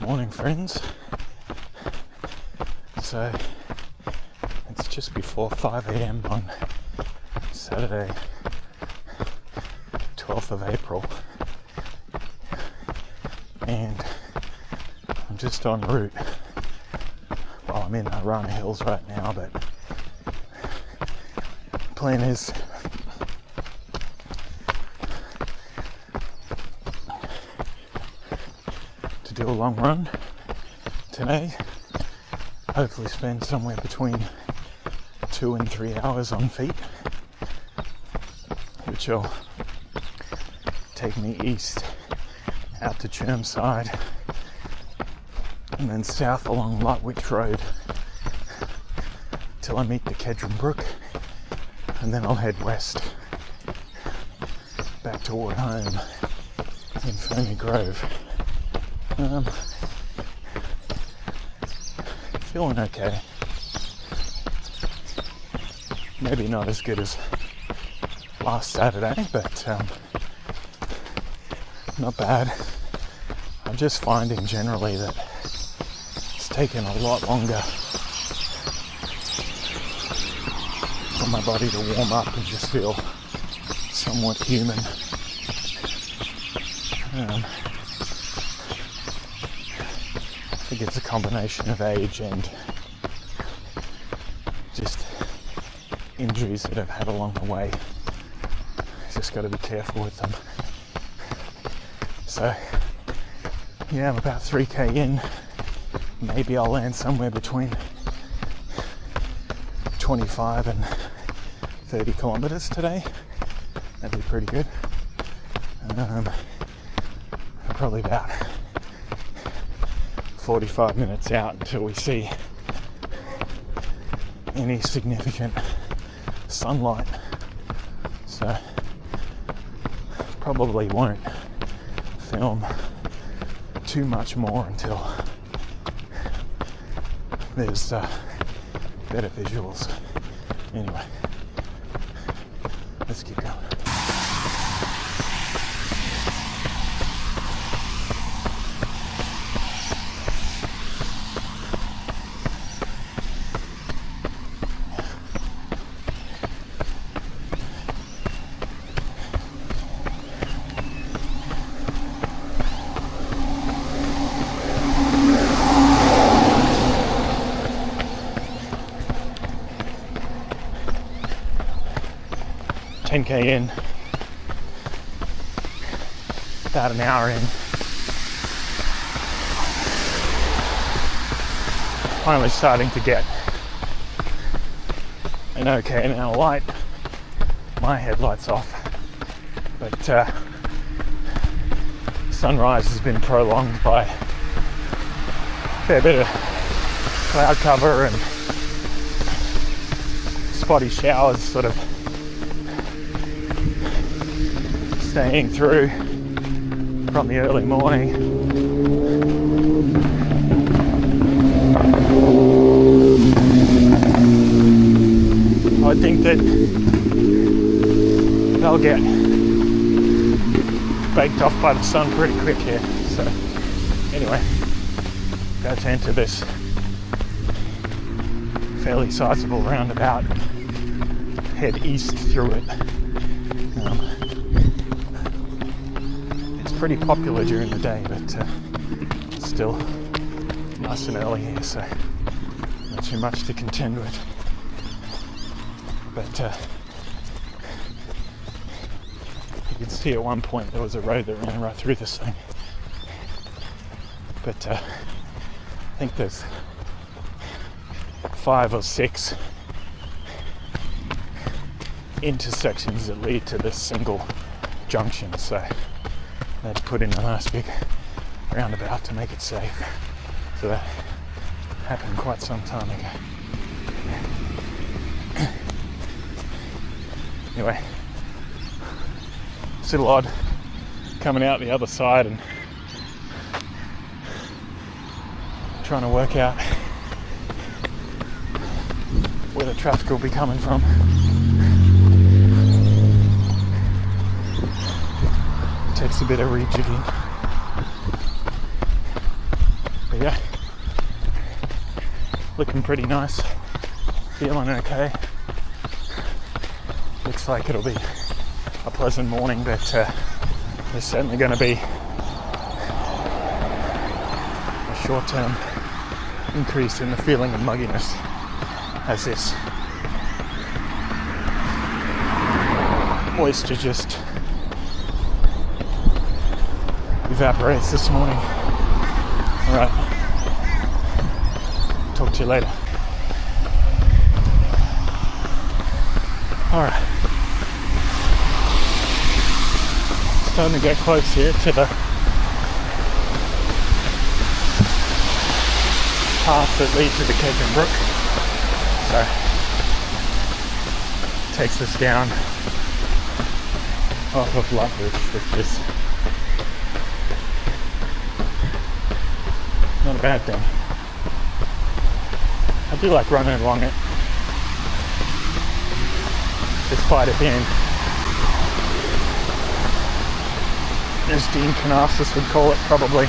Morning, friends. So it's just before 5 a.m. on Saturday, 12th of April, and I'm just en route. Well, I'm in Ferny Hills right now, but the plan is to do a long run today. Hopefully spend somewhere between 2 and 3 hours on feet, which will take me east out to Chermside and then south along Gympie Rd till I meet the Kedron Brook, and then I'll head west back toward home in Ferny Grove. Feeling okay. Maybe not as good as last Saturday, but not bad. I'm just finding generally that it's taken a lot longer for my body to warm up and just feel somewhat human. I think it's a combination of age and just injuries that I've had along the way. Just got to be careful with them. So yeah, I'm about 3k in. Maybe I'll land somewhere between 25 and 30 kilometers today. That'd be pretty good. Probably about 45 minutes out until we see any significant sunlight. So probably won't film too much more until there's better visuals. Anyway, let's keep going. In, about an hour in. Finally starting to get an okay amount of light. My headlight's off, but sunrise has been prolonged by a fair bit of cloud cover and spotty showers sort of staying through from the early morning. I think that they'll get baked off by the sun pretty quick here. So anyway, about to enter this fairly sizable roundabout, head east through it. Pretty popular during the day, but it's still nice and early here, so not too much to contend with. But you can see at one point there was a road that ran right through this thing. But I think there's 5 or 6 intersections that lead to this single junction, so they'd put in a nice big roundabout to make it safe. So that happened quite some time ago. Anyway, it's a little odd coming out the other side and trying to work out where the traffic will be coming from. Takes a bit of rejigging. go. Looking pretty nice, feeling okay. Looks like it'll be a pleasant morning, but there's certainly going to be a short-term increase in the feeling of mugginess as this moisture just evaporates this morning. Alright, talk to you later. Alright, starting to get close here to the path that leads to the Kedron Brook. So, takes us down off of Lutbridge, which is not a bad thing. I do like running along it, despite it being, as Dean Canassis would call it, probably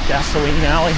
gasoline alley.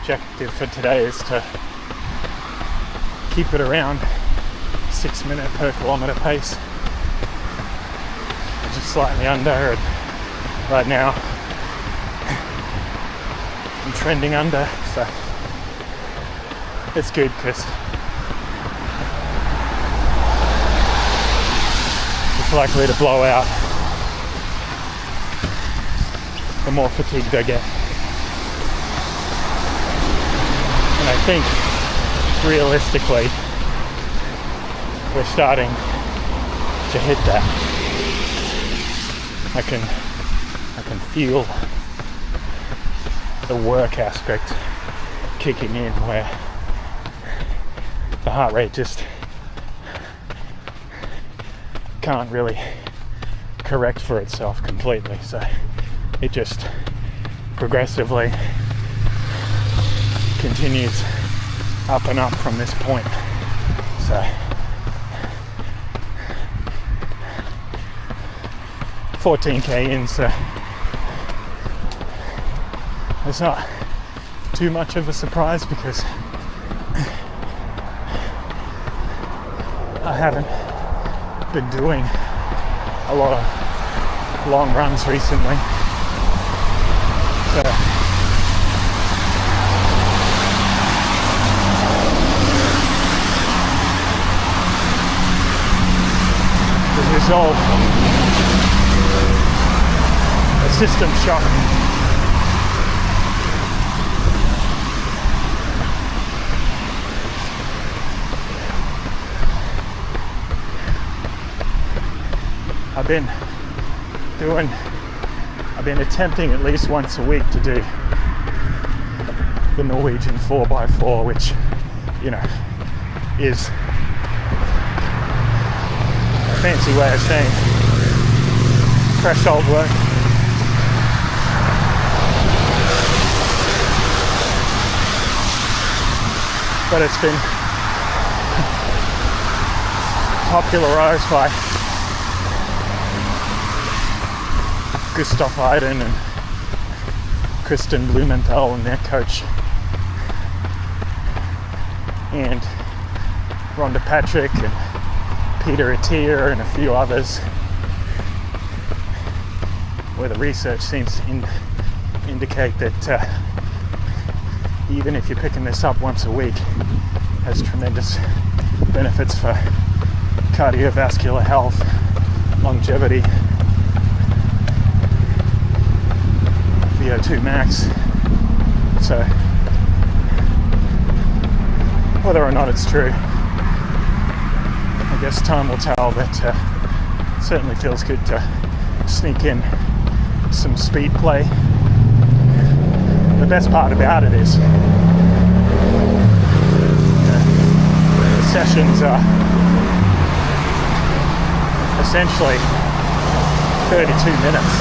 Objective for today is to keep it around 6 minute per kilometre pace, just slightly under, and right now I'm trending under, so it's good because it's likely to blow out the more fatigued I get. And I think realistically we're starting to hit that. I can feel the work aspect kicking in, where the heart rate just can't really correct for itself completely, so it just progressively continues up and up from this point. So 14k in, so it's not too much of a surprise because I haven't been doing a lot of long runs recently, so the result, a system shock. I've been attempting at least once a week to do the Norwegian 4x4, which, you know, is a fancy way of saying threshold work. But it's been popularized by Gustav Iden and Kristen Blumenthal and their coach, and Rhonda Patrick and Peter Attier and a few others, where the research seems to indicate that even if you're picking this up once a week, it has tremendous benefits for cardiovascular health, longevity, VO2 max. So whether or not it's true, I guess time will tell, but certainly feels good to sneak in some speed play. The best part about it is the sessions are essentially 32 minutes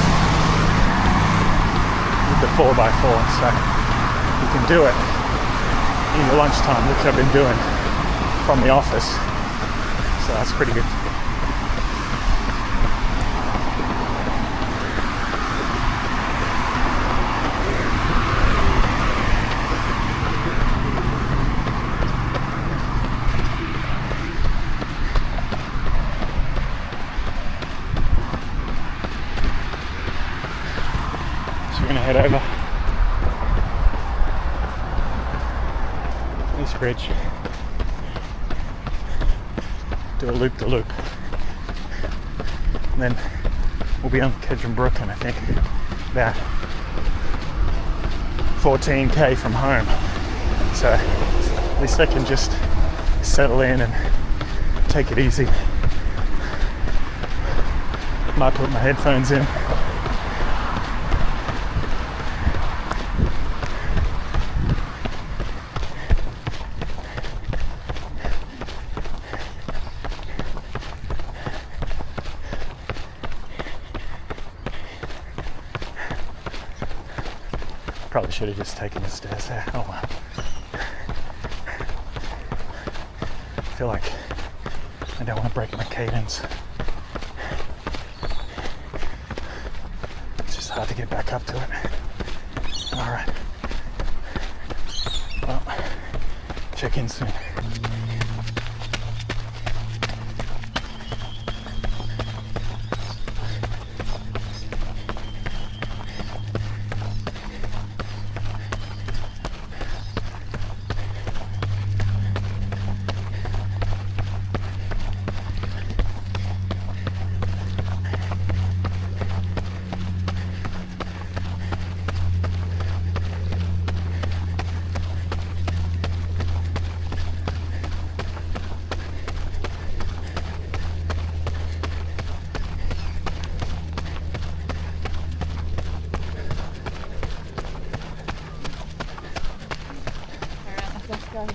with the 4x4, so you can do it in your lunchtime, which I've been doing from the office, so that's pretty good. So we're going to head over this bridge, do a loop-de-loop, and then we'll be on Kedron Brook, and I think about 14k from home, so at least I can just settle in and take it easy. Might put my headphones in. Probably should have just taken the stairs there. Oh well. I feel like I don't want to break my cadence. It's just hard to get back up to it. Alright. Well, check in soon. Let's go.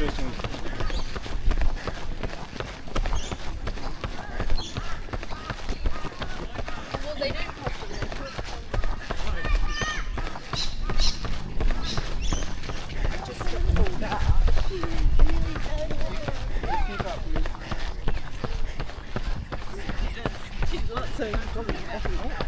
Well, they don't pop them. They put just get pulled out. So you've got to be careful there.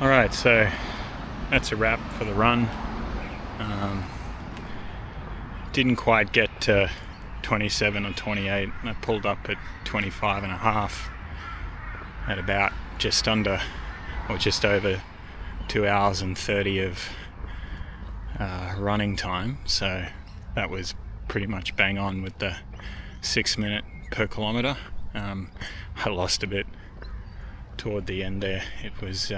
Alright, so that's a wrap for the run. Didn't quite get to 27 or 28. I pulled up at 25 and a half at about just under or just over 2 hours and 30 of running time, so that was pretty much bang on with the 6 minute per kilometre. I lost a bit toward the end there. It was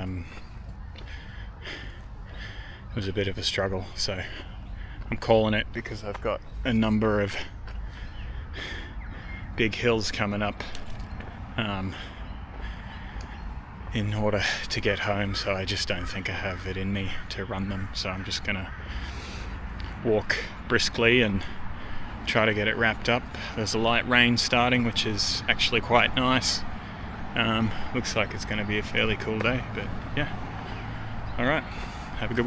a bit of a struggle, so I'm calling it because I've got a number of big hills coming up in order to get home, so I just don't think I have it in me to run them, so I'm just gonna walk briskly and try to get it wrapped up. There's a light rain starting, which is actually quite nice. Looks like it's going to be a fairly cool day, but yeah. Alright, have a good one.